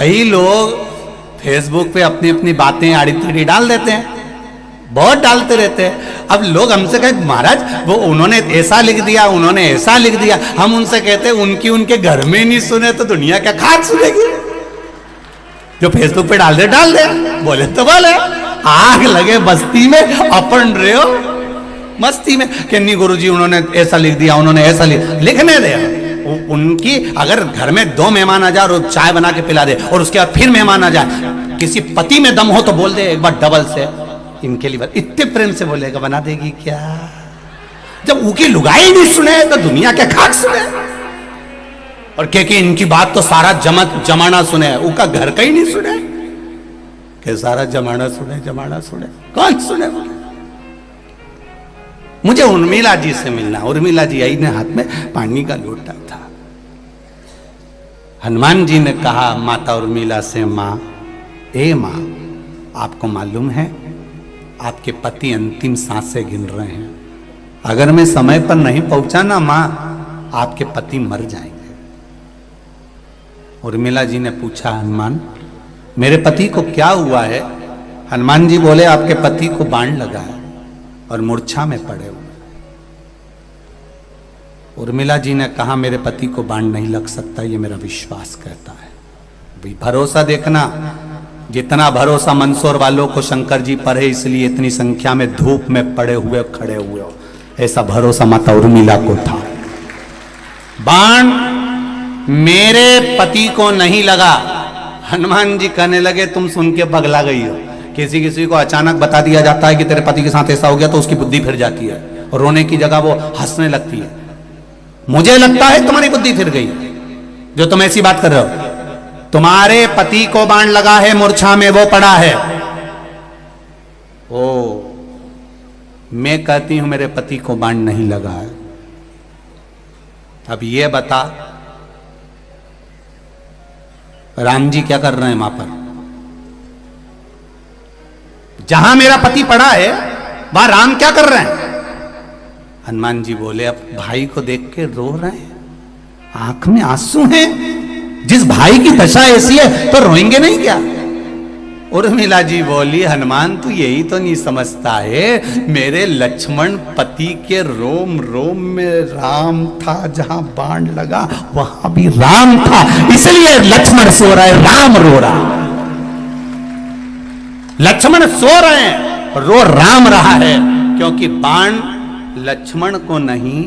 कई लोग फेसबुक पे अपनी अपनी बातें आड़ी टेढ़ी डाल देते हैं, बहुत डालते रहते हैं। अब लोग हमसे कहे महाराज वो उन्होंने ऐसा लिख दिया, उन्होंने ऐसा लिख दिया। हम उनसे कहते हैं उनकी उनके घर में नहीं सुने तो दुनिया क्या खाक सुनेगी। जो फेसबुक पे डाल दे बोले तो बोले, आग लगे बस्ती में अपन रहे हो मस्ती में कि नहीं गुरुजी उन्होंने ऐसा लिख दिया, उन्होंने ऐसा लिखने दे। उनकी अगर घर में 2 मेहमान आ जाए और चाय बना के पिला दे और उसके बाद फिर मेहमान आ जाए, किसी पति में दम हो तो बोल दे एक बार डबल से, इनके लिए इतने प्रेम से बोलेगा, बना देगी क्या। जब उनकी लुगाई नहीं सुने तो दुनिया के खाक सुने। और कि इनकी बात तो सारा जमाना सुने, उनका घर का ही नहीं सुने कि सारा जमाना सुने कौन सुने। मुझे उर्मिला जी से मिलना। उर्मिला जी आई ने हाथ में पानी का लोटा था। हनुमान जी ने कहा माता उर्मिला से, माँ ए माँ, आपको मालूम है आपके पति अंतिम सांसें गिन रहे हैं, अगर मैं समय पर नहीं पहुंचा ना माँ, आपके पति मर जाएंगे। उर्मिला जी ने पूछा हनुमान मेरे पति को क्या हुआ है। हनुमान जी बोले आपके पति को बाण लगा है और मूर्छा में पड़े हुए। उर्मिला जी ने कहा मेरे पति को बाण नहीं लग सकता, ये मेरा विश्वास कहता है। भाई भरोसा देखना, जितना भरोसा मंदसौर वालों को शंकर जी पर है इसलिए इतनी संख्या में धूप में पड़े हुए खड़े हुए हो, ऐसा भरोसा माता उर्मिला को था। बाण मेरे पति को नहीं लगा। हनुमान जी कहने लगे तुम सुन के पगला गई हो। किसी किसी को अचानक बता दिया जाता है कि तेरे पति के साथ ऐसा हो गया तो उसकी बुद्धि फिर जाती है और रोने की जगह वो हंसने लगती है। मुझे लगता है तुम्हारी बुद्धि फिर गई जो तुम ऐसी बात कर रहे हो। तुम्हारे पति को बाण लगा है, मूर्छा में वो पड़ा है। ओ, मैं कहती हूं मेरे पति को बाण नहीं लगा है। अब ये बता राम जी क्या कर रहे हैं वहां पर? जहां मेरा पति पड़ा है वहां राम क्या कर रहे हैं? हनुमान जी बोले अब भाई को देख के रो रहे हैं, आंख में आंसू हैं। जिस भाई की दशा ऐसी है तो रोएंगे नहीं क्या? उर्मिला जी बोली हनुमान तू यही तो नहीं समझता है, मेरे लक्ष्मण पति के रोम रोम में राम था, जहां बाण लगा वहां भी राम था, इसलिए लक्ष्मण सो रहा है, राम रो रहा। लक्ष्मण सो रहे हैं, रो राम रहा है, क्योंकि बाण लक्ष्मण को नहीं,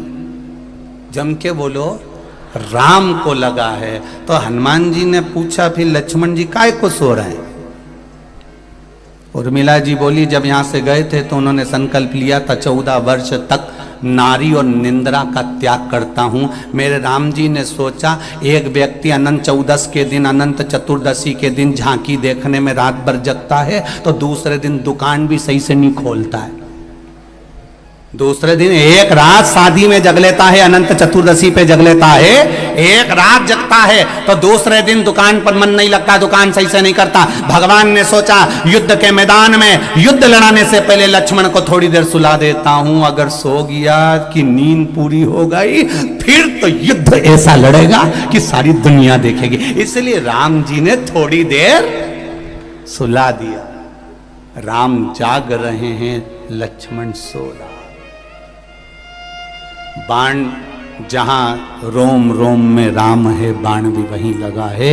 जम के बोलो राम को लगा है। तो हनुमान जी ने पूछा फिर लक्ष्मण जी काय को सो रहे हैं? उर्मिला जी बोली जब यहां से गए थे तो उन्होंने संकल्प लिया था 14 वर्ष तक नारी और निंद्रा का त्याग करता हूं। मेरे राम जी ने सोचा एक व्यक्ति अनंत चौदस के दिन, अनंत चतुर्दशी के दिन झांकी देखने में रात भर जगता है तो दूसरे दिन दुकान भी सही से नहीं खोलता है। दूसरे दिन एक रात शादी में जग लेता है, अनंत चतुर्दशी पे जग लेता है, एक रात जगता है तो दूसरे दिन दुकान पर मन नहीं लगता, दुकान सही से नहीं करता। भगवान ने सोचा युद्ध के मैदान में युद्ध लड़ाने से पहले लक्ष्मण को थोड़ी देर सुला देता हूं, अगर सो गया कि नींद पूरी हो गई फिर तो युद्ध ऐसा लड़ेगा कि सारी दुनिया देखेगी। इसलिए राम जी ने थोड़ी देर सुला दिया। राम जाग रहे हैं, लक्ष्मण सो रहा। बाण जहां रोम रोम में राम है, बाण भी वहीं लगा है।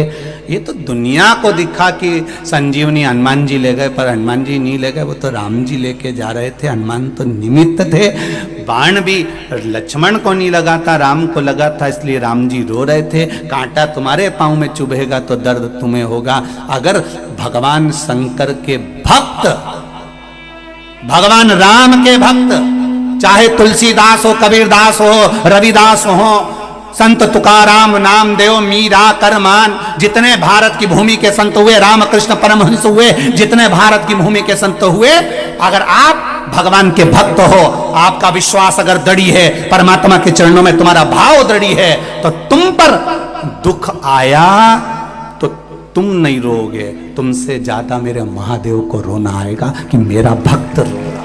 ये तो दुनिया को दिखा कि संजीवनी हनुमान जी ले गए, पर हनुमान जी नहीं ले गए, वो तो राम जी लेके जा रहे थे। हनुमान तो निमित्त थे। बाण भी लक्ष्मण को नहीं लगा था, राम को लगा था, इसलिए राम जी रो रहे थे। कांटा तुम्हारे पांव में चुभेगा तो दर्द तुम्हें होगा। अगर भगवान शंकर के भक्त, भगवान राम के भक्त, चाहे तुलसीदास हो, कबीरदास हो, रविदास हो, संत तुकाराम, नामदेव, मीरा, करमान, जितने भारत की भूमि के संत हुए, रामकृष्ण परमहंस हुए, जितने भारत की भूमि के संत हुए, अगर आप भगवान के भक्त हो, आपका विश्वास अगर दृढ़ है, परमात्मा के चरणों में तुम्हारा भाव दृढ़ है, तो तुम पर दुख आया तो तुम नहीं रोगे, तुमसे ज्यादा मेरे महादेव को रोना आएगा कि मेरा भक्त रो रहा।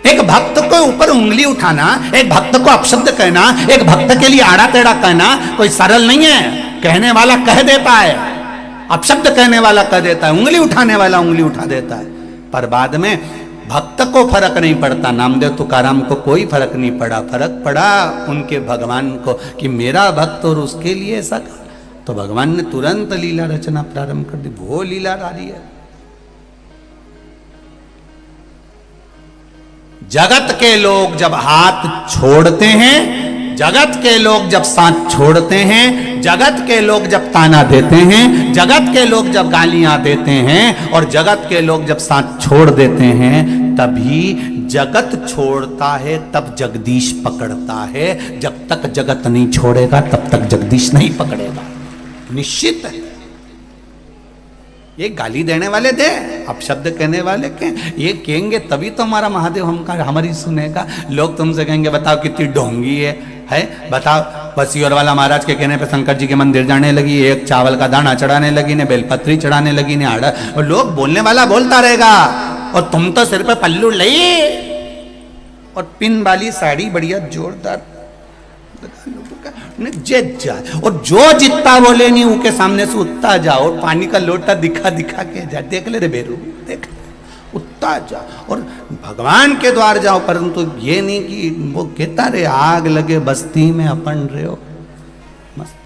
एक भक्त को ऊपर उंगली उठाना, एक भक्त को अपशब्द कहना, एक भक्त के लिए आड़ा टेढ़ा कहना कोई सरल नहीं है। कहने वाला कह देता है, अपशब्द कहने वाला कह देता है, उंगली उठाने वाला उंगली उठा देता है, पर बाद में भक्त को फर्क नहीं पड़ता। नामदेव तुकाराम को कोई फर्क नहीं पड़ा, फर्क पड़ा उनके भगवान को कि मेरा भक्त और उसके लिए ऐसा, तो भगवान ने तुरंत लीला रचना प्रारंभ कर दी। वो लीला रही है। जगत के लोग जब हाथ छोड़ते हैं, जगत के लोग जब साथ छोड़ते हैं, जगत के लोग जब ताना देते हैं, जगत के लोग जब गालियां देते हैं और जगत के लोग जब साथ छोड़ देते हैं, तभी जगत छोड़ता है, तब जगदीश पकड़ता है। जब तक जगत नहीं छोड़ेगा तब तक जगदीश नहीं पकड़ेगा, निश्चित है। ये गाली देने वाले दे, अपशब्द कहने वाले के ये कहेंगे तभी तो हमारा महादेव हमारी सुनेगा। लोग तुमसे कहेंगे बताओ कितनी ढोंगी है बताओ। बसियोर वाला महाराज के कहने पे शंकर जी के मंदिर जाने लगी, एक चावल का दाना चढ़ाने लगी ने, बेलपत्री चढ़ाने लगी ने, आड़ा, और लोग बोलने वाला बोलता रहेगा और तुम तो सिर पे पल्लू लई और पिन वाली साड़ी बढ़िया जोरदार और जो जितना बोले नहीं उनके सामने से उठता जाओ और पानी का लोटा दिखा दिखा के जा, देख ले रे बेरू, देख उठता जा और भगवान के द्वार जाओ। परंतु ये नहीं कि वो कहता रे आग लगे बस्ती में अपन रहे हो, मस्त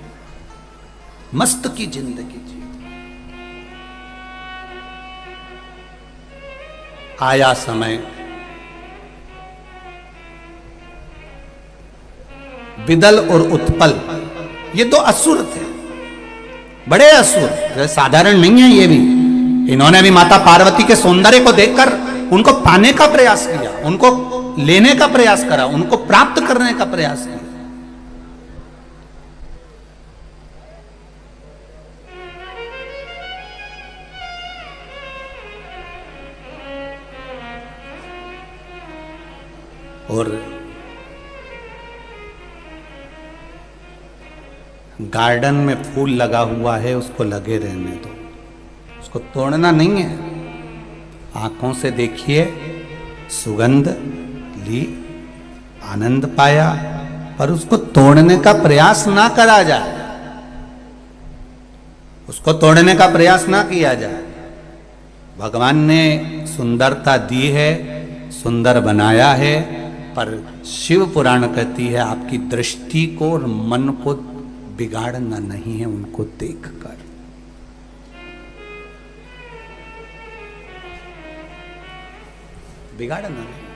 मस्त की जिंदगी जी। आया समय विदल और उत्पल, ये दो असुर थे, बड़े असुर, साधारण नहीं है ये भी। इन्होंने भी माता पार्वती के सौंदर्य को देखकर उनको पाने का प्रयास किया, उनको लेने का प्रयास करा, उनको प्राप्त करने का प्रयास किया। और गार्डन में फूल लगा हुआ है, उसको लगे रहने दो, उसको तोड़ना नहीं है। आंखों से देखिए, सुगंध ली, आनंद पाया, पर उसको तोड़ने का प्रयास ना करा जाए, उसको तोड़ने का प्रयास ना किया जाए। भगवान ने सुंदरता दी है, सुंदर बनाया है, पर शिव पुराण कहती है आपकी दृष्टि को और मन को बिगाड़ना नहीं है, उनको देखकर। बिगाड़ना नहीं।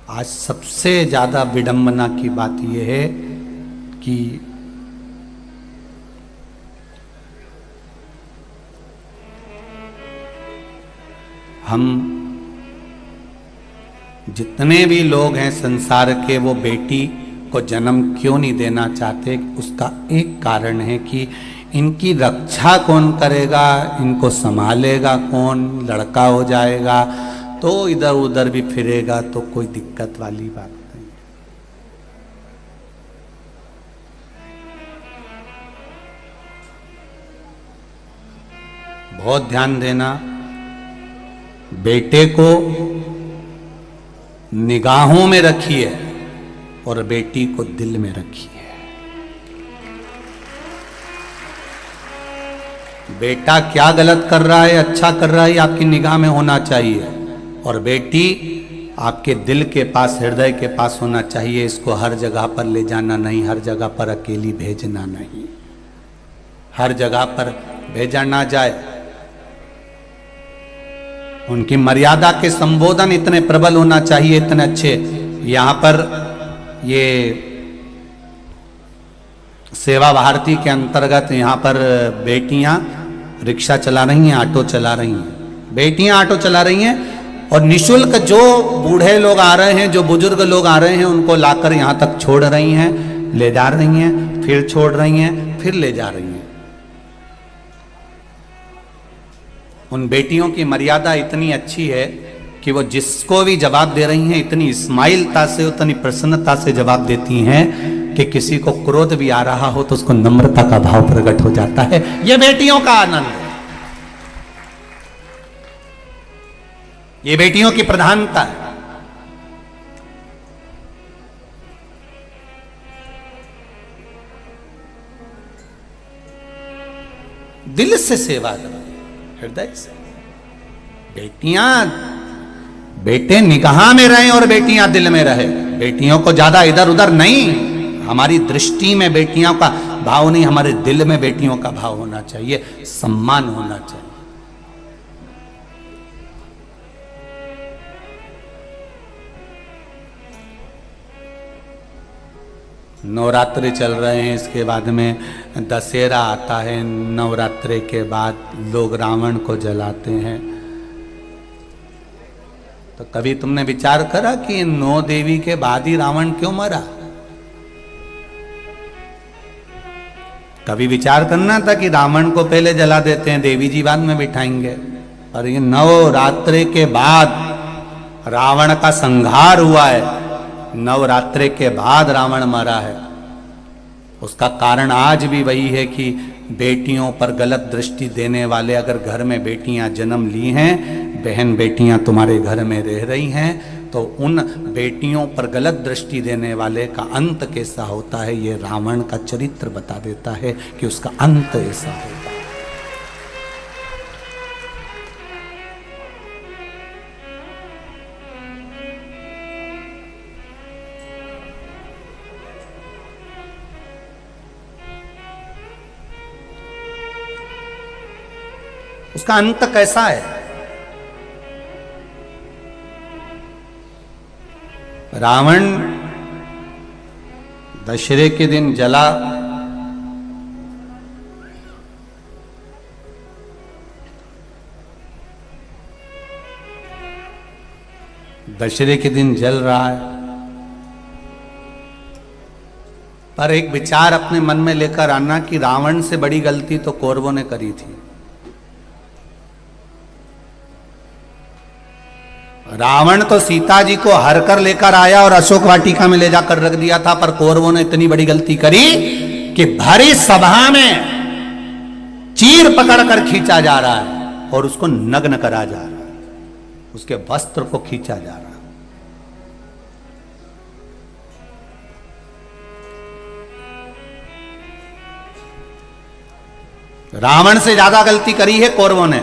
आज सबसे ज्यादा विडंबना की बात यह है कि हम जितने भी लोग हैं संसार के, वो बेटी को जन्म क्यों नहीं देना चाहते? उसका एक कारण है कि इनकी रक्षा कौन करेगा, इनको संभालेगा कौन? लड़का हो जाएगा तो इधर उधर भी फिरेगा तो कोई दिक्कत वाली बात नहीं। बहुत ध्यान देना, बेटे को निगाहों में रखिए और बेटी को दिल में रखिए। बेटा क्या गलत कर रहा है, अच्छा कर रहा है, आपकी निगाह में होना चाहिए, और बेटी आपके दिल के पास, हृदय के पास होना चाहिए। इसको हर जगह पर ले जाना नहीं, हर जगह पर अकेली भेजना नहीं, हर जगह पर भेजा ना जाए। उनकी मर्यादा के संबोधन इतने प्रबल होना चाहिए, इतने अच्छे। यहाँ पर ये सेवा भारती के अंतर्गत यहाँ पर बेटियां रिक्शा चला रही हैं, ऑटो चला रही हैं, बेटियां ऑटो चला रही हैं, और निशुल्क जो बूढ़े लोग आ रहे हैं, जो बुजुर्ग लोग आ रहे हैं, उनको लाकर यहाँ तक छोड़ रही हैं, ले जा रही हैं, फिर छोड़ रही हैं, फिर ले जा रही हैं। उन बेटियों की मर्यादा इतनी अच्छी है कि वो जिसको भी जवाब दे रही हैं इतनी स्माइलता से, उतनी प्रसन्नता से जवाब देती हैं कि किसी को क्रोध भी आ रहा हो तो उसको नम्रता का भाव प्रकट हो जाता है। ये बेटियों का आनंद है, ये बेटियों की प्रधानता है। दिल से सेवा करो, हृदय से। बेटियां, बेटे निगाह में रहे और बेटियां दिल में रहे। बेटियों को ज्यादा इधर उधर नहीं, हमारी दृष्टि में बेटियों का भाव नहीं, हमारे दिल में बेटियों का भाव होना चाहिए, सम्मान होना चाहिए। नवरात्रि चल रहे हैं, इसके बाद में दशहरा आता है। नवरात्रि के बाद लोग रावण को जलाते हैं। तो कभी तुमने विचार करा कि 9 देवी के बाद ही रावण क्यों मरा? कभी विचार करना था कि रावण को पहले जला देते हैं, देवी जी बाद में बिठाएंगे। और ये नवरात्रि के बाद रावण का संहार हुआ है, नवरात्रि के बाद रावण मरा है। उसका कारण आज भी वही है कि बेटियों पर गलत दृष्टि देने वाले, अगर घर में बेटियां जन्म ली हैं, बहन बेटियां तुम्हारे घर में रह रही हैं, तो उन बेटियों पर गलत दृष्टि देने वाले का अंत कैसा होता है, ये रावण का चरित्र बता देता है कि उसका अंत ऐसा होगा। उसका अंत कैसा है? रावण दशहरे के दिन जला, दशहरे के दिन जल रहा है, पर एक विचार अपने मन में लेकर आना कि रावण से बड़ी गलती तो कौरवों ने करी थी। रावण तो सीता जी को हर कर लेकर आया और अशोक वाटिका में ले जाकर रख दिया था, पर कौरवों ने इतनी बड़ी गलती करी कि भरी सभा में चीर पकड़कर खींचा जा रहा है और उसको नग्न करा जा रहा है, उसके वस्त्र को खींचा जा रहा है। रावण से ज्यादा गलती करी है कौरवों ने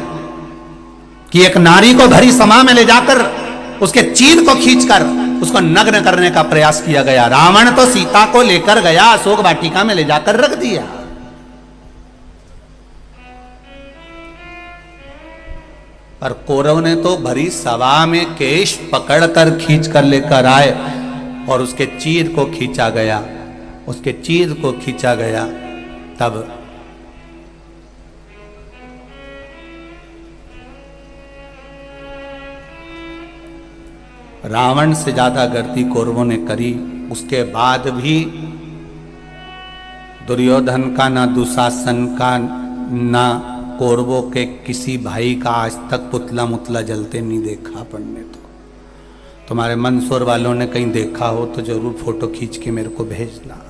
कि एक नारी को भरी सभा में ले जाकर उसके चीर को खींचकर उसको नग्न करने का प्रयास किया गया। रावण तो सीता को लेकर गया, अशोक वाटिका में ले जाकर रख दिया। पर कौरव ने तो भरी सभा में केश पकड़कर खींच कर लेकर आए और उसके चीर को खींचा गया, उसके चीर को खींचा गया। तब रावण से ज्यादा गलती कौरवों ने करी। उसके बाद भी दुर्योधन का, ना दुशासन का, ना कौरवों के किसी भाई का आज तक पुतला मुतला जलते नहीं देखा अपन ने। तो तुम्हारे मंदसौर वालों ने कहीं देखा हो तो जरूर फोटो खींच के मेरे को भेजना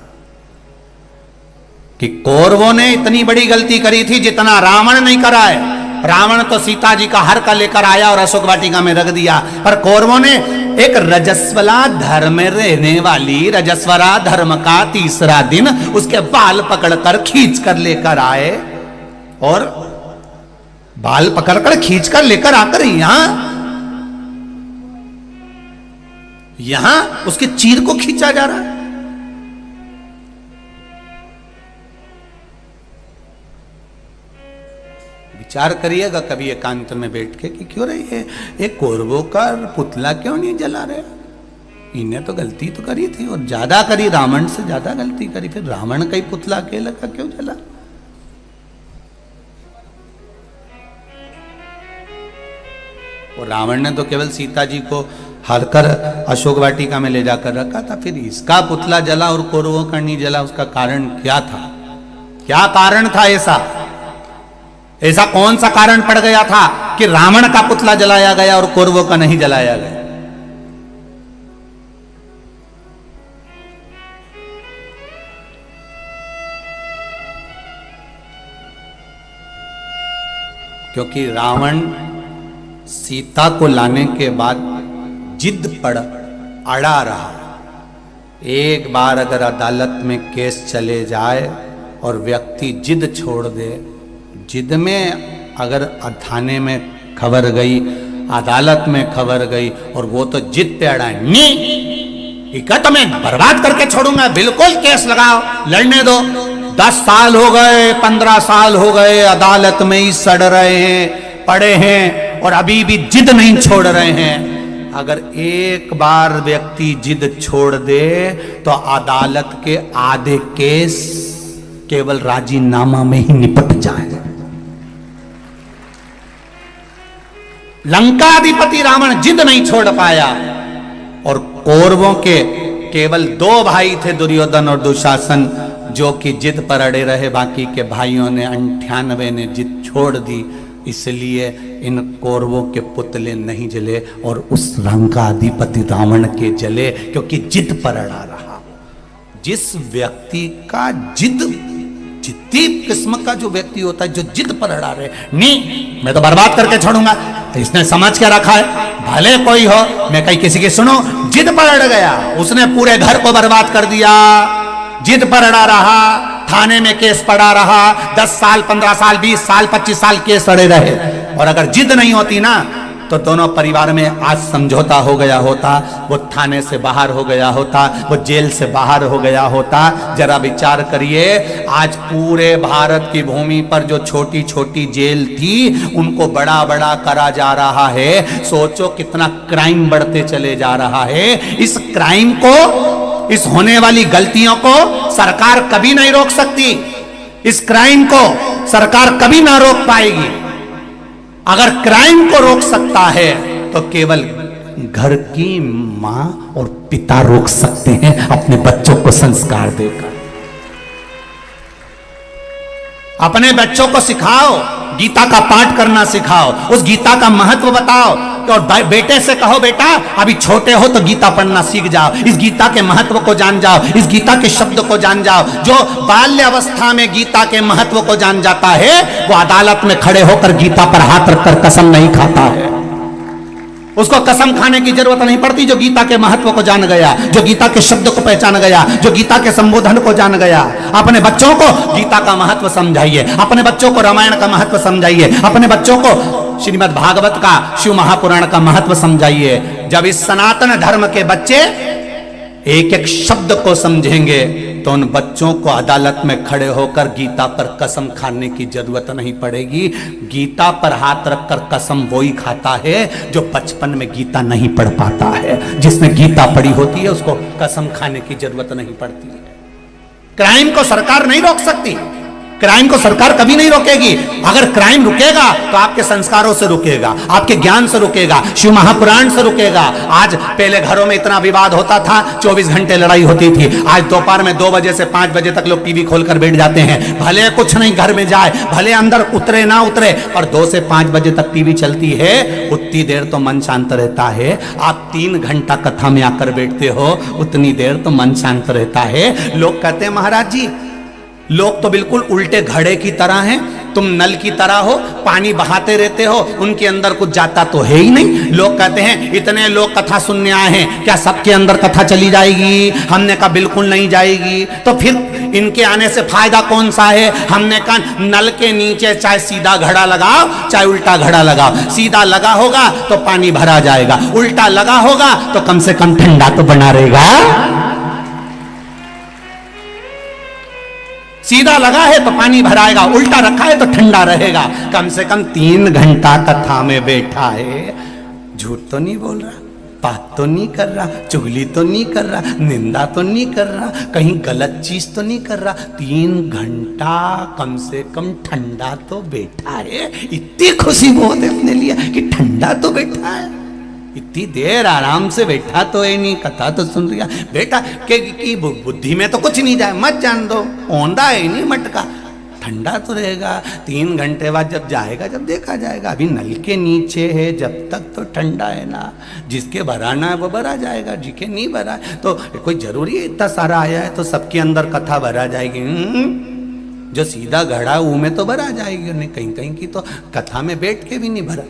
कि कौरवों ने इतनी बड़ी गलती करी थी जितना रावण नहीं करा है। रावण तो सीता जी का हर का लेकर आया और अशोक वाटिका में रख दिया, पर कौरवों ने एक रजस्वला धर्म में रहने वाली, रजस्वला धर्म का तीसरा दिन उसके बाल पकड़कर खींच कर लेकर आए और बाल पकड़कर खींच कर लेकर आकर यहां उसके चीर को खींचा जा रहा है। विचार करिएगा कभी एकांत में बैठ के कि क्यों रही है ये कौरवों का पुतला क्यों नहीं जला रहे। इन्हें तो गलती तो करी थी और ज्यादा करी, रावण से ज्यादा गलती करी, फिर रावण का ही पुतला अकेला का क्यों जला। और रावण ने तो केवल सीता जी को हरकर अशोक वाटिका में ले जाकर रखा था, फिर इसका पुतला जला और कौरवों का नहीं जला। उसका कारण क्या था? क्या कारण था ऐसा कौन सा कारण पड़ गया था कि रावण का पुतला जलाया गया और कौरवों का नहीं जलाया गया? क्योंकि रावण सीता को लाने के बाद जिद पड़ अड़ा रहा। एक बार अगर अदालत में केस चले जाए और व्यक्ति जिद छोड़ दे जिद में अगर थाने में खबर गई, अदालत में खबर गई और वो तो जिद पे अड़ा है, नहीं इका तो मैं बर्बाद करके छोड़ूंगा, बिल्कुल केस लगाओ, लड़ने दो। 10 साल हो गए, 15 साल हो गए, अदालत में ही सड़ रहे हैं, पड़े हैं और अभी भी जिद नहीं छोड़ रहे हैं। अगर एक बार व्यक्ति जिद छोड़ दे तो अदालत के आधे केस केवल राजीनामा में ही निपट जाए। लंकाधिपति रावण जिद नहीं छोड़ पाया और कौरवों के केवल 2 भाई थे, दुर्योधन और दुशासन, जो कि जिद पर अड़े रहे। बाकी के भाइयों ने 98 ने जिद छोड़ दी, इसलिए इन कौरवों के पुतले नहीं जले और उस लंकाधिपति रावण के जले, क्योंकि जिद पर अड़ा रहा। जिस व्यक्ति का जिद्दी किस्म का जो व्यक्ति होता है, जो जिद पर अड़ा रहे, नहीं मैं तो बर्बाद करके छोड़ूंगा, तो इसने समझ के रखा है भले कोई हो, मैं कहीं किसी की सुनो, जिद पर अड़ गया, उसने पूरे घर को बर्बाद कर दिया। जिद पर अड़ा रहा, थाने में केस पड़ा रहा, 10 साल 15 साल 20 साल 25 साल केस अड़े रहे। और अगर जिद नहीं होती ना तो दोनों परिवार में आज समझौता हो गया होता, वो थाने से बाहर हो गया होता, वो जेल से बाहर हो गया होता। जरा विचार करिए, आज पूरे भारत की भूमि पर जो छोटी छोटी जेल थी उनको बड़ा बड़ा करा जा रहा है। सोचो कितना क्राइम बढ़ते चले जा रहा है। इस क्राइम को, इस होने वाली गलतियों को सरकार कभी नहीं रोक सकती। इस क्राइम को सरकार कभी ना रोक पाएगी। अगर क्राइम को रोक सकता है तो केवल घर की मां और पिता रोक सकते हैं अपने बच्चों को संस्कार देकर। अपने बच्चों को सिखाओ, गीता का पाठ करना सिखाओ, उस गीता का महत्व बताओ। और बेटे से कहो, बेटा अभी छोटे हो तो गीता पढ़ना सीख जाओ, इस गीता के महत्व को जान जाओ, इस गीता के शब्द को जान जाओ। जो बाल्य अवस्था में गीता के महत्व को जान जाता है वो अदालत में खड़े होकर गीता पर हाथ रखकर कसम नहीं खाता है। उसको कसम खाने की जरूरत नहीं पड़ती। जो गीता के महत्व को जान गया, जो गीता के शब्द को पहचान गया, जो गीता के संबोधन को जान गया। अपने बच्चों को गीता का महत्व समझाइए, अपने बच्चों को रामायण का महत्व समझाइए, अपने बच्चों को श्रीमद् भागवत का, शिव महापुराण का महत्व समझाइए। जब इस सनातन धर्म के बच्चे एक एक शब्द को समझेंगे तो उन बच्चों को अदालत में खड़े होकर गीता पर कसम खाने की जरूरत नहीं पड़ेगी। गीता पर हाथ रखकर कसम वही खाता है जो बचपन में गीता नहीं पढ़ पाता है। जिसने गीता पढ़ी होती है उसको कसम खाने की जरूरत नहीं पड़ती है। क्राइम को सरकार नहीं रोक सकती, क्राइम को सरकार कभी नहीं रोकेगी। अगर क्राइम रुकेगा तो आपके संस्कारों से रुकेगा, आपके ज्ञान से रुकेगा, शिव महापुराण से रुकेगा। आज पहले घरों में इतना विवाद होता था, 24 घंटे लड़ाई होती थी। आज दोपहर में 2 बजे से 5 बजे तक लोग टीवी खोलकर बैठ जाते हैं। भले कुछ नहीं घर में जाए, भले अंदर उतरे ना उतरे, और 2 से 5 बजे तक टीवी चलती है, उतनी देर तो मन शांत रहता है। आप 3 घंटा कथा में आकर बैठते हो, उतनी देर तो मन शांत रहता है। लोग कहते हैं महाराज जी, लोग तो बिल्कुल उल्टे घड़े की तरह हैं, तुम नल की तरह हो, पानी बहाते रहते हो, उनके अंदर कुछ जाता तो है ही नहीं। लोग कहते हैं इतने लोग कथा सुनने आए हैं, क्या सबके अंदर कथा चली जाएगी? हमने कहा बिल्कुल नहीं जाएगी। तो फिर इनके आने से फायदा कौन सा है? हमने कहा नल के नीचे चाहे सीधा घड़ा लगाओ चाहे उल्टा घड़ा लगाओ, सीधा लगा होगा तो पानी भरा जाएगा, उल्टा लगा होगा तो कम से कम ठंडा तो बना रहेगा। सीधा लगा है तो पानी भराएगा, उल्टा रखा है तो ठंडा रहेगा। कम से कम 3 घंटा कथा में बैठा है, झूठ तो नहीं बोल रहा, बात तो नहीं कर रहा, चुगली तो नहीं कर रहा, निंदा तो नहीं कर रहा, कहीं गलत चीज तो नहीं कर रहा। 3 घंटा कम से कम ठंडा तो बैठा है। इतनी खुशी बहुत है अपने लिए कि ठंडा तो बैठा है, इतनी देर आराम से बैठा तो है नहीं, कथा तो सुन लिया। बेटा कि बुद्धि में तो कुछ नहीं जाए, मत जान दो, औंधा है नहीं मटका, ठंडा तो रहेगा। 3 घंटे बाद जब जाएगा, जब देखा जाएगा। अभी नल के नीचे है, जब तक तो ठंडा है ना। जिसके भराना है वो भरा जाएगा, जिसके नहीं भरा है तो कोई जरूरी है इतना सारा आया है तो सबके अंदर कथा भरा जाएगी? जो सीधा घड़ा वो में तो भरा जाएगी, उन्हें कहीं कहीं की तो कथा में बैठ के भी नहीं भरा।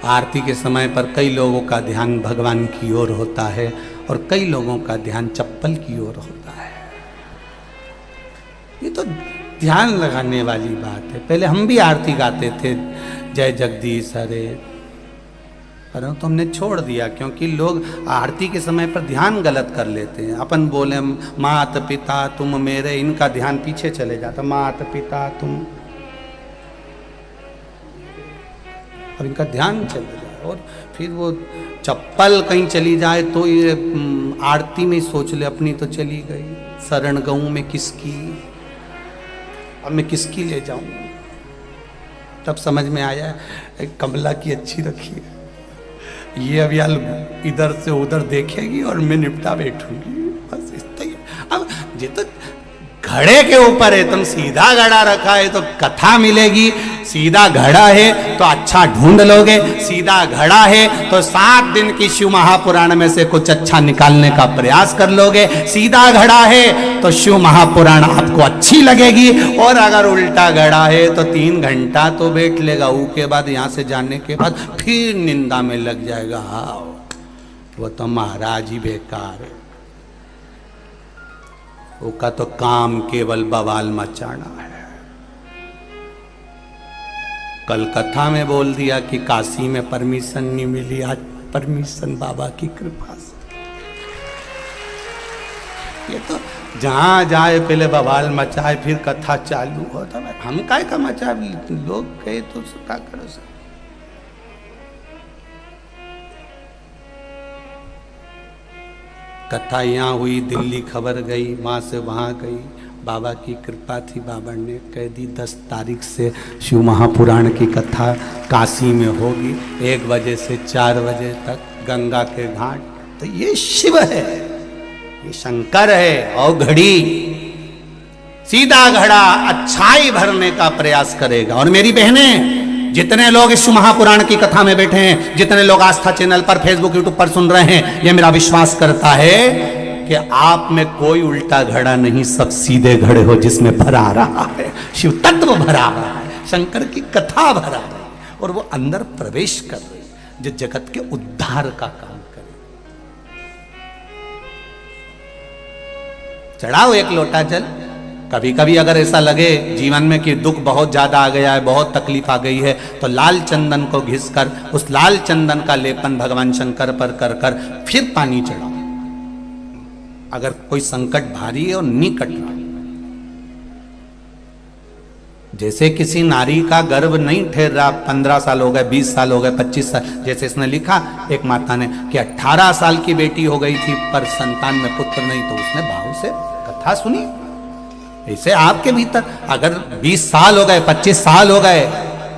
आरती के समय पर कई लोगों का ध्यान भगवान की ओर होता है और कई लोगों का ध्यान चप्पल की ओर होता है। ये तो ध्यान लगाने वाली बात है। पहले हम भी आरती गाते थे, जय जगदीश हरे, परंतु हमने छोड़ दिया क्योंकि लोग आरती के समय पर ध्यान गलत कर लेते हैं। अपन बोले मात पिता तुम मेरे, इनका ध्यान पीछे चले जाता, मात पिता तुम, और इनका ध्यान चले जाए। और फिर वो चप्पल कहीं चली जाए तो ये आरती में सोच ले अपनी तो चली गई, शरण गऊं में किसकी, अब मैं किसकी ले जाऊं। तब समझ में आया कमला की अच्छी रखी है, ये अभी इधर से उधर देखेगी और मैं निपटा बैठूंगी, बस इतना ही। अब ये तो घड़े के ऊपर है, तुम सीधा घड़ा रखा है तो कथा मिलेगी, सीधा घड़ा है तो अच्छा ढूंढ लोगे, सीधा घड़ा है तो 7 दिन की शिव महापुराण में से कुछ अच्छा निकालने का प्रयास कर लोगे, सीधा घड़ा है तो शिव महापुराण आपको अच्छी लगेगी, और अगर उल्टा घड़ा है तो 3 घंटा तो बैठ लेगा, उसके बाद यहाँ से जाने के बाद फिर निंदा में लग जाएगा, हाँ वो तो महाराज ही बेकार है, उसका तो काम केवल बवाल मचाना है। कल कथा में बोल दिया कि काशी में परमिशन नहीं मिली, आज परमिशन बाबा की कृपा से। ये तो जहां जाए पहले बवाल मचाए फिर कथा चालू होता है। हम काय का मचाए, लोग कहे तो क्या करो सर। कथा यहाँ हुई, दिल्ली खबर गई, वहाँ से वहाँ गई, बाबा की कृपा थी, बाबा ने कह दी 10 तारीख से शिव महापुराण की कथा काशी में होगी, 1 बजे से 4 बजे तक गंगा के घाट। तो ये शिव है, ये शंकर है, और घड़ी सीधा घड़ा अच्छाई भरने का प्रयास करेगा। और मेरी बहनें, जितने लोग इस महापुराण की कथा में बैठे हैं, जितने लोग आस्था चैनल पर, फेसबुक, यूट्यूब पर सुन रहे हैं, ये मेरा विश्वास करता है कि आप में कोई उल्टा घड़ा नहीं, सब सीधे घड़े हो जिसमें भरा रहा है शिव तत्व, भरा रहा है शंकर की कथा, भरा रहा है, और वो अंदर प्रवेश कर रही है जो जगत के उद्धार का काम करे। चढ़ाओ 1 लोटा जल। कभी कभी अगर ऐसा लगे जीवन में कि दुख बहुत ज्यादा आ गया है, बहुत तकलीफ आ गई है, तो लाल चंदन को घिसकर उस लाल चंदन का लेपन भगवान शंकर पर कर कर फिर पानी चढ़ाओ। अगर कोई संकट भारी है और निकट रहा, जैसे किसी नारी का गर्भ नहीं ठहर रहा, 15 साल हो गए, 20 साल हो गए, 25 साल, जैसे इसने लिखा एक माता ने कि 18 साल की बेटी हो गई थी पर संतान में पुत्र नहीं, तो उसने भाव से कथा सुनी। ऐसे आपके भीतर अगर 20 साल हो गए, 25 साल हो गए,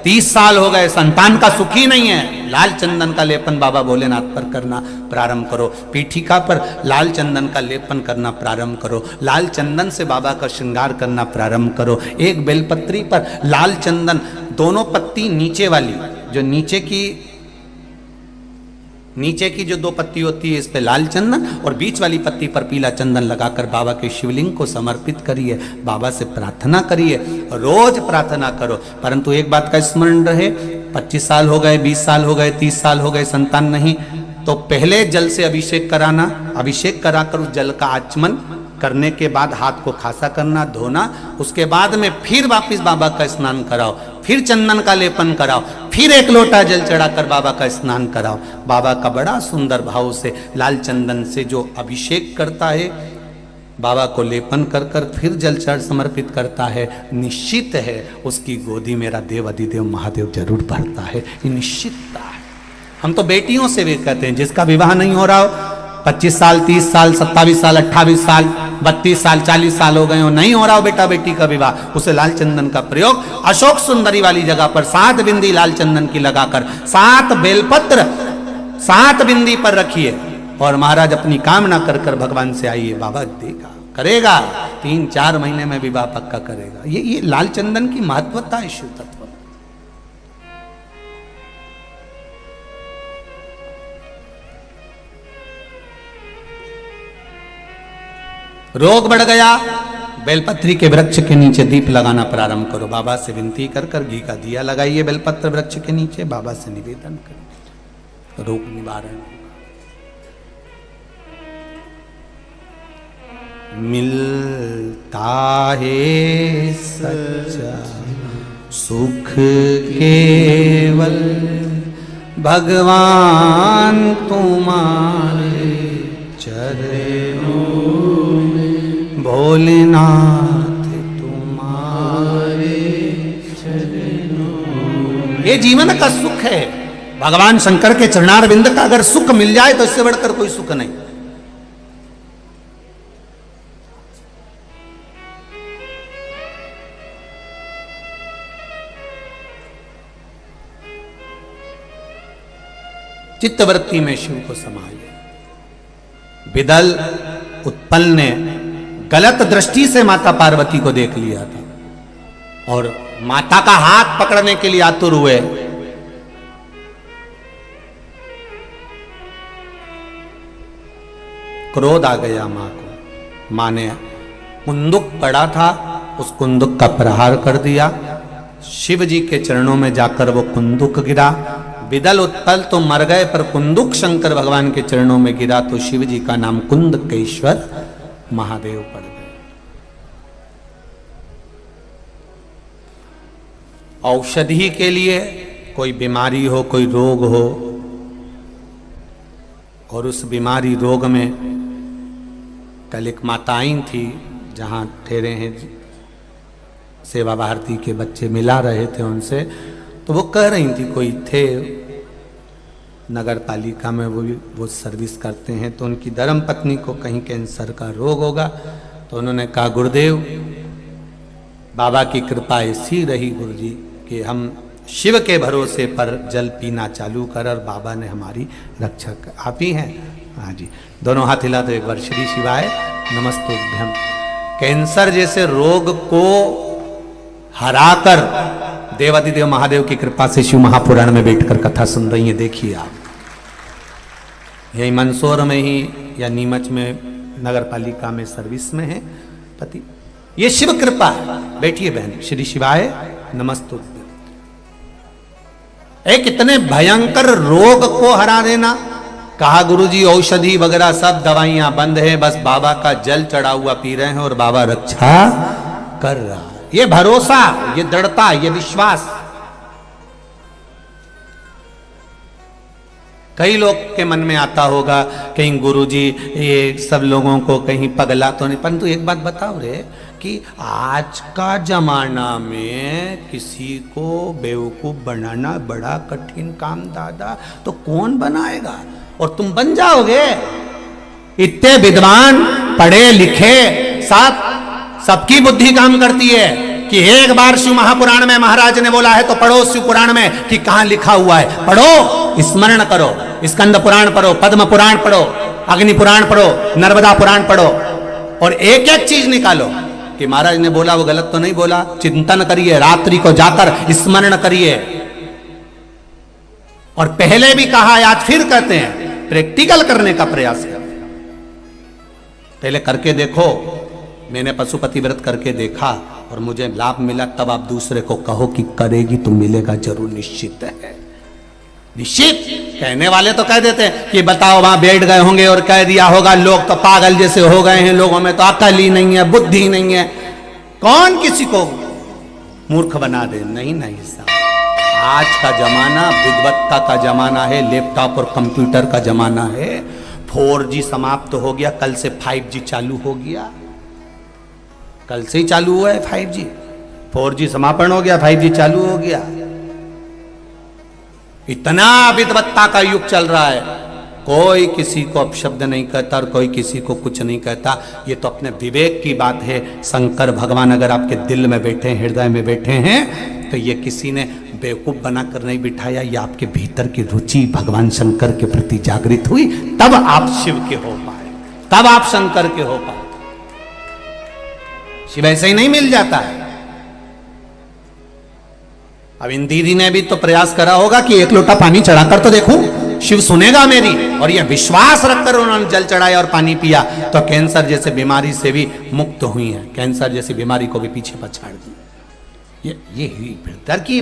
30 साल हो गए, संतान का सुख ही नहीं है, लाल चंदन का लेपन बाबा भोलेनाथ पर करना प्रारंभ करो, पीठिका पर लाल चंदन का लेपन करना प्रारंभ करो, लाल चंदन से बाबा का श्रृंगार करना प्रारंभ करो। एक बेलपत्री पर लाल चंदन, दोनों पत्ती नीचे वाली, जो नीचे की जो 2 पत्ती होती है, इस पे लाल चंदन, और बीच वाली पत्ती पर पीला चंदन लगाकर बाबा के शिवलिंग को समर्पित करिए, बाबा से प्रार्थना करिए, रोज प्रार्थना करो। परंतु एक बात का स्मरण रहे, 25 साल हो गए, 20 साल हो गए, 30 साल हो गए, संतान नहीं, तो पहले जल से अभिषेक कराना, अभिषेक कराकर उस जल का आचमन करने के बाद हाथ को खासा करना, धोना, उसके बाद में फिर वापिस बाबा का स्नान कराओ, फिर चंदन का लेपन कराओ, फिर 1 लोटा जल चढ़ाकर बाबा का स्नान कराओ। बाबा का बड़ा सुंदर भाव से लाल चंदन से जो अभिषेक करता है, बाबा को लेपन कर कर फिर जल चढ़ समर्पित करता है, निश्चित है उसकी गोदी मेरा देव अधिदेव महादेव जरूर भरता है, ये निश्चितता है। हम तो बेटियों से भी कहते हैं, जिसका विवाह नहीं हो रहा हो, 25 साल, 30 साल, 27 साल, 28 साल, 32 साल, 40 साल हो गए हो, नहीं हो रहा हो बेटा बेटी का विवाह, उसे लाल चंदन का प्रयोग अशोक सुंदरी वाली जगह पर 7 बिंदी लाल चंदन की लगाकर 7 बेलपत्र 7 बिंदी पर रखिए, और महाराज अपनी कामना कर कर भगवान से आइए, बाबा देगा, करेगा, 3-4 महीने में विवाह पक्का करेगा। ये लाल चंदन की महत्वता है शिव तत्व। रोग बढ़ गया, बेलपत्री के वृक्ष के नीचे दीप लगाना प्रारंभ करो। बाबा से विनती कर कर घी का दिया लगाइए बेलपत्र वृक्ष के नीचे, बाबा से निवेदन करिए, रोग निवारण। मिलता है सच्चा सुख केवल भगवान तुम्हारे चरणों में, भोलेनाथ तुम्हारे चरणों में। ये जीवन का सुख है, भगवान शंकर के चरणारविंद का अगर सुख मिल जाए तो इससे बढ़कर कोई सुख नहीं। चित्तवृत्ति में शिव को समाइए। विदल उत्पल ने गलत दृष्टि से माता पार्वती को देख लिया था और माता का हाथ पकड़ने के लिए आतुर हुए। क्रोध आ गया मां को। मां ने कुंदुक पड़ा था, उस कुंदुक का प्रहार कर दिया। शिव जी के चरणों में जाकर वो कुंदुक गिरा। विदल उत्पल तो मर गए, पर कुंदुक शंकर भगवान के चरणों में गिरा तो शिव जी का नाम कुंदकेश्वर महादेव पड़ गए। औषधि के लिए कोई बीमारी हो, कोई रोग हो, और उस बीमारी रोग में कल एक माता आई थी, जहां ठहरे हैं सेवा भारती के बच्चे मिला रहे थे उनसे, तो वो कह रही थी, कोई थे नगर पालिका में, वो सर्विस करते हैं, तो उनकी धर्म पत्नी को कहीं कैंसर का रोग होगा। तो उन्होंने कहा, गुरुदेव बाबा की कृपा ऐसी रही गुरुजी कि हम शिव के भरोसे पर जल पीना चालू कर, और बाबा ने हमारी रक्षा कर। आप ही हैं? हाँ जी। दोनों हाथ हिला दो एक बार। श्री शिवाय नमस्तुभ्यम। कैंसर जैसे रोग को हराकर देवादिदेव महादेव की कृपा से शिव महापुराण में बैठकर कथा सुन रही हैं। देखिए आप, यही मंदसौर में ही या नीमच में नगर पालिका में सर्विस में है पति। ये शिव कृपा है। बैठिए बहन। श्री शिवाय नमस्तुभ्यम। एक इतने भयंकर रोग को हरा देना। कहा गुरुजी औषधि वगैरह सब दवाइयां बंद है, बस बाबा का जल चढ़ा हुआ पी रहे हैं और बाबा रक्षा कर रहा है। ये भरोसा, ये दृढ़ता, ये विश्वास। कई लोग के मन में आता होगा कहीं गुरुजी ये सब लोगों को कहीं पगला तो नहीं, परंतु एक बात बताओ रे कि आज का जमाना में किसी को बेवकूफ बनाना बड़ा कठिन काम दादा, तो कौन बनाएगा? और तुम बन जाओगे। इतने विद्वान पढ़े लिखे साथ सबकी बुद्धि काम करती है कि एक बार शिव महापुराण में महाराज ने बोला है तो पढ़ो शिव पुराण में कि कहां लिखा हुआ है, पढ़ो, स्मरण करो। स्कंद पुराण पढ़ो, पद्म पुराण पढ़ो, अग्नि पुराण पढ़ो, नर्मदा पुराण पढ़ो, और एक एक चीज निकालो कि महाराज ने बोला वो गलत तो नहीं बोला। चिंतन करिए, रात्रि को जाकर स्मरण करिए। और पहले भी कहा है, आज फिर कहते हैं, प्रैक्टिकल करने का प्रयास करें। पहले करके देखो। मैंने पशुपति व्रत करके देखा और मुझे लाभ मिला, तब आप दूसरे को कहो कि करेगी तो मिलेगा जरूर, निश्चित है। निश्चित। कहने वाले तो कह देते हैं कि बताओ वहां बैठ गए होंगे और कह दिया होगा, लोग तो पागल जैसे हो गए हैं, लोगों में तो अकल ही नहीं है, बुद्धि नहीं है। कौन किसी को मूर्ख बना दे? नहीं नहीं साहब, आज का जमाना विद्वत्ता का जमाना है, लैपटॉप और कंप्यूटर का जमाना है। 4G समाप्त हो गया, कल से 5G चालू हो गया। कल से ही चालू हुआ है 5G। 4G समापन हो गया, 5G चालू हो गया। इतना विद्वत्ता का युग चल रहा है, कोई किसी को अपशब्द नहीं कहता और कोई किसी को कुछ नहीं कहता। ये तो अपने विवेक की बात है। शंकर भगवान अगर आपके दिल में बैठे हैं, हृदय में बैठे हैं, तो ये किसी ने बेवकूफ बनाकर नहीं बिठाया। ये आपके भीतर की रुचि भगवान शंकर के प्रति जागृत हुई, तब आप शिव के हो पाए, तब आप शंकर के हो पाए। शिव ऐसे ही नहीं मिल जाता है। अब इन दीदी ने भी तो प्रयास करा होगा कि एक लोटा पानी चढ़ाकर तो देखूं, शिव सुनेगा मेरी, और यह विश्वास रखकर उन्होंने जल चढ़ाया और पानी पिया तो कैंसर जैसे बीमारी से भी मुक्त हुई है, कैंसर जैसी बीमारी को भी पीछे पछाड़ दी। ये हुई भीतर की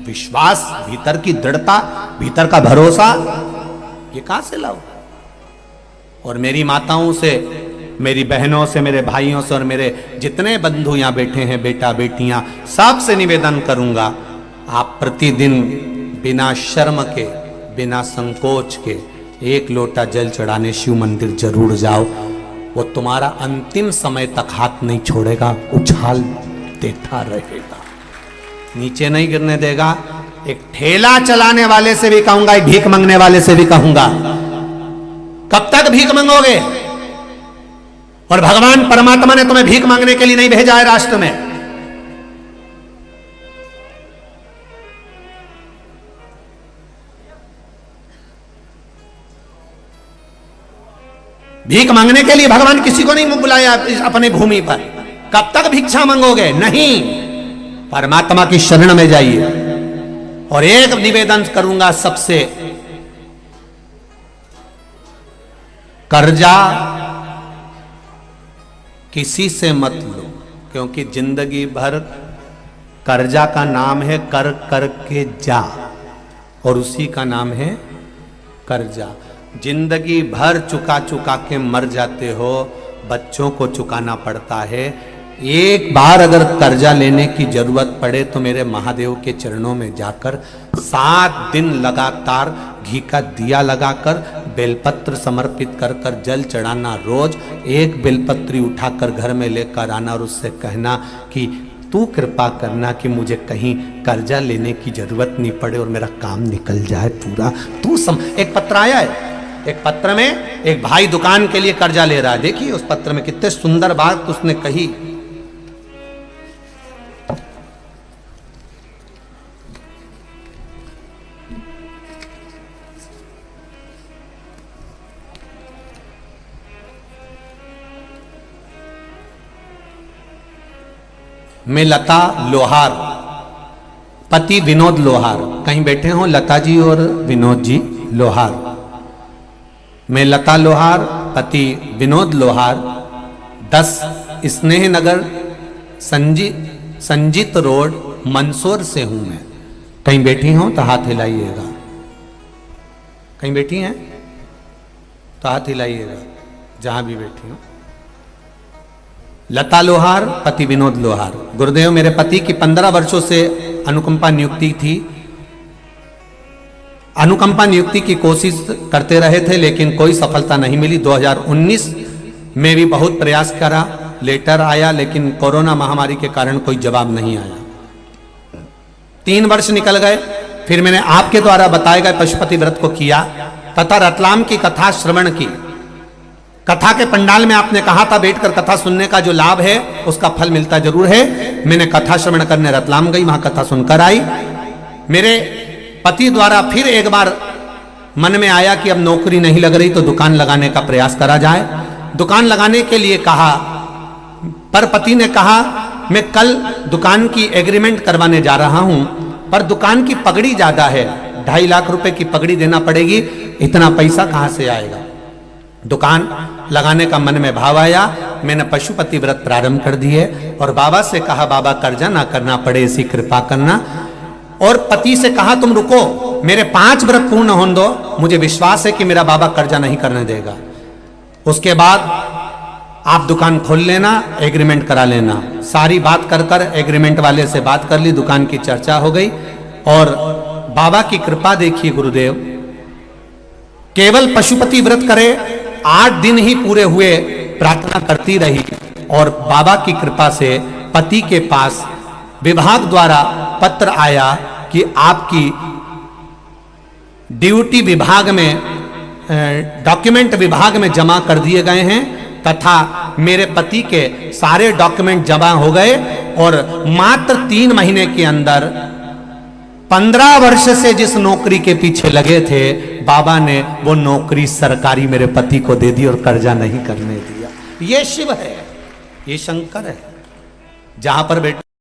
विश्वास, भीतर की दृढ़ता, भीतर का भरोसा, ये कहां से लाओ। और मेरी माताओं से, मेरी बहनों से, मेरे भाइयों से और मेरे जितने बंधु यहां बैठे हैं, बेटा बेटियां, सबसे निवेदन करूंगा, आप प्रतिदिन बिना शर्म के, बिना संकोच के एक लोटा जल चढ़ाने शिव मंदिर जरूर जाओ। वो तुम्हारा अंतिम समय तक हाथ नहीं छोड़ेगा, उछाल देता रहेगा, नीचे नहीं गिरने देगा। एक ठेला चलाने वाले से भी कहूंगा, एक भीख मांगने वाले से भी कहूंगा, कब तक भीख मांगोगे? और भगवान परमात्मा ने तुम्हें भीख मांगने के लिए नहीं भेजा है राष्ट्र में। भीख मांगने के लिए भगवान किसी को नहीं बुलाया अपनी भूमि पर। कब तक भिक्षा मांगोगे? नहीं, परमात्मा की शरण में जाइए। और एक निवेदन करूंगा सबसे, कर्जा किसी से मत लो, क्योंकि जिंदगी भर कर्जा का नाम है कर कर के जा, और उसी का नाम है कर्जा। जिंदगी भर चुका चुका के मर जाते हो, बच्चों को चुकाना पड़ता है। एक बार अगर कर्जा लेने की जरूरत पड़े तो मेरे महादेव के चरणों में जाकर 7 दिन लगातार घी का दिया लगाकर बेलपत्र समर्पित कर कर जल चढ़ाना। रोज एक बेलपत्री उठाकर घर में लेकर आना और उससे कहना कि तू कृपा करना कि मुझे कहीं कर्जा लेने की जरूरत नहीं पड़े और मेरा काम निकल जाए पूरा। एक पत्र आया है, एक पत्र में एक भाई दुकान के लिए कर्जा ले रहा है। देखिए उस पत्र में कितने सुंदर बात उसने कही। मैं लता लोहार, पति विनोद लोहार, कहीं बैठे हो लता जी और विनोद जी लोहार। मैं लता लोहार, पति विनोद लोहार, 10 स्नेह नगर संजीत रोड मंदसौर से हूं मैं। कहीं बैठी हो तो हाथ हिलाइएगा, कहीं बैठी हैं तो हाथ हिलाइएगा, जहां भी बैठी हो। लता लोहार, पति विनोद लोहार। गुरुदेव मेरे पति की 15 वर्षों से अनुकंपा नियुक्ति थी। अनुकंपा नियुक्ति की कोशिश करते रहे थे लेकिन कोई सफलता नहीं मिली। 2019 में भी बहुत प्रयास करा, लेटर आया लेकिन कोरोना महामारी के कारण कोई जवाब नहीं आया। 3 वर्ष निकल गए, फिर मैंने आपके द्वारा बताए गए पशुपति व्रत को किया तथा रतलाम की कथा श्रवण की। कथा के पंडाल में आपने कहा था बैठकर कथा सुनने का जो लाभ है उसका फल मिलता जरूर है। मैंने कथा श्रवण करने रतलाम गई, वहां कथा सुनकर आई। मेरे पति द्वारा फिर एक बार मन में आया कि अब नौकरी नहीं लग रही तो दुकान लगाने का प्रयास करा जाए। दुकान लगाने के लिए कहा, पर पति ने कहा मैं कल दुकान की एग्रीमेंट करवाने जा रहा हूं, पर दुकान की पगड़ी ज्यादा है, 2.5 लाख रुपए की पगड़ी देना पड़ेगी, इतना पैसा कहां से आएगा। दुकान लगाने का मन में भाव आया। मैंने पशुपति व्रत प्रारंभ कर दिए और बाबा से कहा बाबा कर्जा ना करना पड़े ऐसी कृपा करना। और पति से कहा तुम रुको, मेरे 5 व्रत पूर्ण होने दो, मुझे विश्वास है कि मेरा बाबा कर्जा नहीं करने देगा। उसके बाद आप दुकान खोल लेना, एग्रीमेंट करा लेना। सारी बात कर कर एग्रीमेंट वाले से बात कर ली, दुकान की चर्चा हो गई। और बाबा की कृपा देखिए गुरुदेव, केवल पशुपति व्रत करे, 8 दिन ही पूरे हुए, प्रार्थना करती रही और बाबा की कृपा से पति के पास विभाग द्वारा पत्र आया कि आपकी ड्यूटी विभाग में, डॉक्यूमेंट विभाग में जमा कर दिए गए हैं तथा मेरे पति के सारे डॉक्यूमेंट जमा हो गए। और मात्र 3 महीने के अंदर 15 वर्ष से जिस नौकरी के पीछे लगे थे, बाबा ने वो नौकरी सरकारी मेरे पति को दे दी और कर्जा नहीं करने दिया। ये शिव है, ये शंकर है। जहां पर बेटा